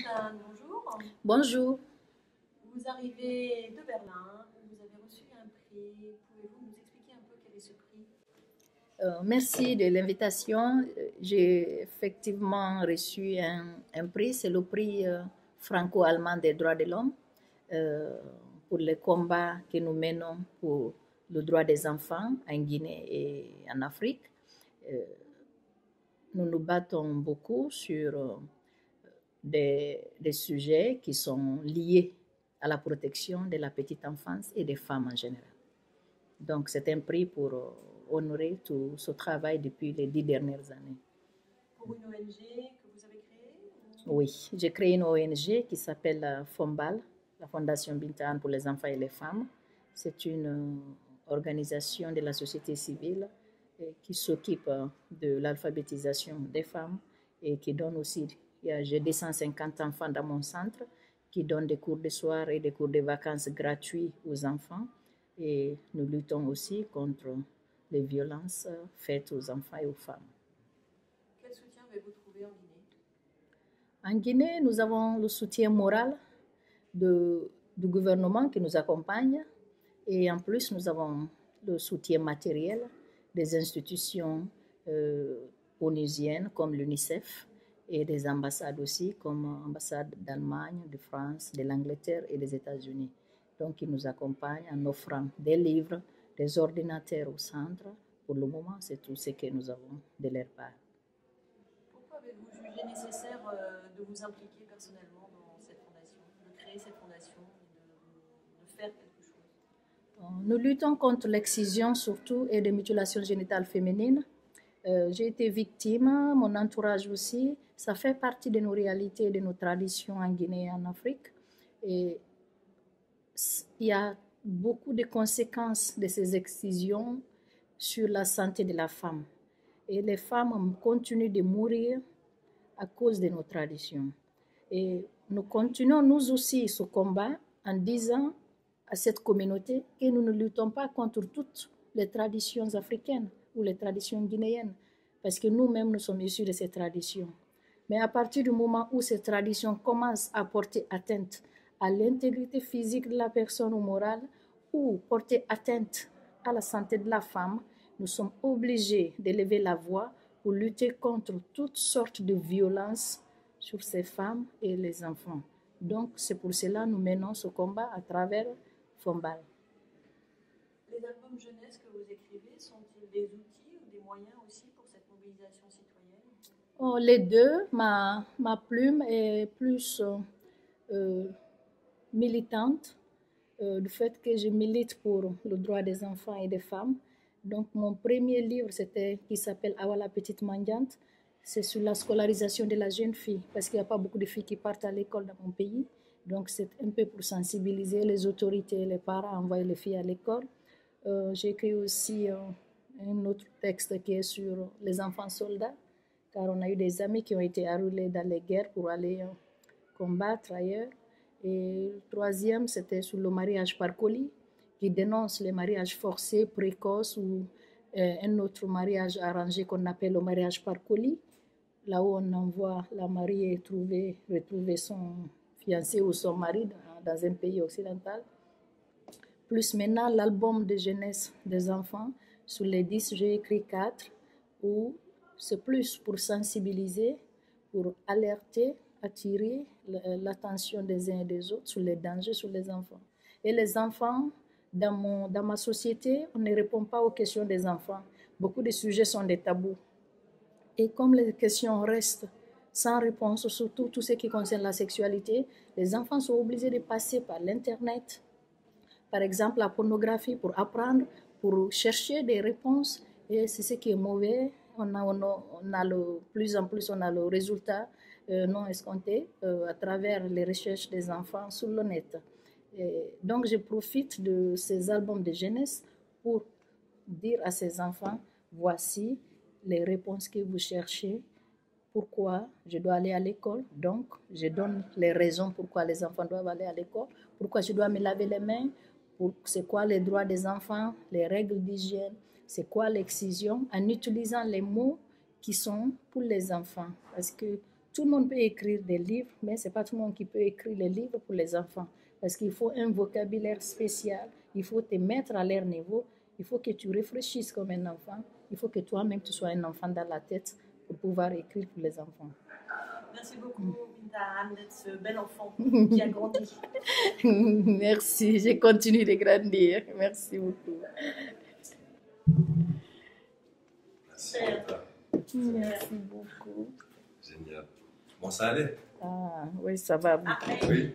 Jeanne, bonjour. Bonjour. Vous arrivez de Berlin, vous avez reçu un prix. Pouvez-vous nous expliquer un peu quel est ce prix? Merci de l'invitation. J'ai effectivement reçu un prix, c'est le prix franco-allemand des droits de l'homme euh, pour les combats que nous menons pour le droit des enfants en Guinée et en Afrique. Euh, nous nous battons beaucoup sur des sujets qui sont liés à la protection de la petite enfance et des femmes en général. Donc, c'est un prix pour honorer tout ce travail depuis les 10 dernières années. Pour une ONG que vous avez créée Oui, j'ai créé une ONG qui s'appelle FOMBAL, la Fondation Bintaan pour les enfants et les femmes. C'est une organisation de la société civile qui s'occupe de l'alphabétisation des femmes et qui donne aussi, j'ai 250 enfants dans mon centre qui donnent des cours de soir et des cours de vacances gratuits aux enfants. Et nous luttons aussi contre les violences faites aux enfants et aux femmes. Quel soutien avez-vous trouvé en Guinée? En Guinée, nous avons le soutien moral du gouvernement qui nous accompagne et en plus, nous avons le soutien matériel des institutions onusiennes comme l'UNICEF et des ambassades aussi comme l'ambassade d'Allemagne, de France, de l'Angleterre et des États-Unis. Donc, ils nous accompagnent en offrant des livres, des ordinateurs au centre. Pour le moment, c'est tout ce que nous avons de leur part. Pourquoi avez-vous jugé nécessaire de vous impliquer personnellement dans cette fondation, de créer cette fondation et de faire quelque chose? Nous luttons contre l'excision surtout et des mutilations génitales féminines. J'ai été victime, mon entourage aussi. Ça fait partie de nos réalités, de nos traditions en Guinée et en Afrique. Et il y a beaucoup de conséquences de ces excisions sur la santé de la femme. Et les femmes continuent de mourir à cause de nos traditions. Et nous continuons nous aussi ce combat en disant à cette communauté que nous ne luttons pas contre toutes les traditions africaines ou les traditions guinéennes, parce que nous-mêmes nous sommes issus de ces traditions. Mais à partir du moment où ces traditions commencent à porter atteinte à l'intégrité physique de la personne ou morale, ou porter atteinte à la santé de la femme, nous sommes obligés d'élever la voix pour lutter contre toutes sortes de violences sur ces femmes et les enfants. Donc, c'est pour cela que nous menons ce combat à travers FOMBAL. Les albums jeunesse que vous écrivez sont-ils des outils ou des moyens aussi pour cette mobilisation citoyenne? Oh, les deux, ma plume est plus militante du fait que je milite pour le droit des enfants et des femmes. Donc, mon premier livre, qui s'appelle Awa la petite mendiante. C'est sur la scolarisation de la jeune fille, parce qu'il n'y a pas beaucoup de filles qui partent à l'école dans mon pays. Donc, c'est un peu pour sensibiliser les autorités et les parents à envoyer les filles à l'école. J'ai écrit aussi un autre texte qui est sur les enfants soldats, car on a eu des amis qui ont été enrôlés dans les guerres pour aller combattre ailleurs. Et le troisième, c'était sur le mariage par colis, qui dénonce les mariages forcés, précoces ou un autre mariage arrangé qu'on appelle le mariage par colis, là où on envoie la mariée retrouver son fiancé ou son mari dans un pays occidental. Plus maintenant l'album de jeunesse des enfants, sur les 10, j'ai écrit 4, où c'est plus pour sensibiliser, pour alerter, attirer l'attention des uns et des autres sur les dangers sur les enfants. Et les enfants, dans ma société, on ne répond pas aux questions des enfants. Beaucoup de sujets sont des tabous. Et comme les questions restent sans réponse, surtout tout ce qui concerne la sexualité, les enfants sont obligés de passer par l'Internet, par exemple la pornographie, pour apprendre, pour chercher des réponses. Et c'est ce qui est mauvais. On a plus en plus, on a le résultat non escompté à travers les recherches des enfants sur le net. Et donc, je profite de ces albums de jeunesse pour dire à ces enfants, voici les réponses que vous cherchez, pourquoi je dois aller à l'école. Donc, je donne les raisons pourquoi les enfants doivent aller à l'école, pourquoi je dois me laver les mains, c'est quoi les droits des enfants, les règles d'hygiène, c'est quoi l'excision, en utilisant les mots qui sont pour les enfants. Parce que tout le monde peut écrire des livres, mais ce n'est pas tout le monde qui peut écrire les livres pour les enfants. Parce qu'il faut un vocabulaire spécial, il faut te mettre à leur niveau, il faut que tu réfléchisses comme un enfant, il faut que toi-même tu sois un enfant dans la tête pour pouvoir écrire pour les enfants. Merci beaucoup, Binta Anne, d'être ce bel enfant qui a grandi. Merci, je continue de grandir. Merci beaucoup. Merci beaucoup. Génial. Bon, ça allait? Ah, oui, ça va. Oui.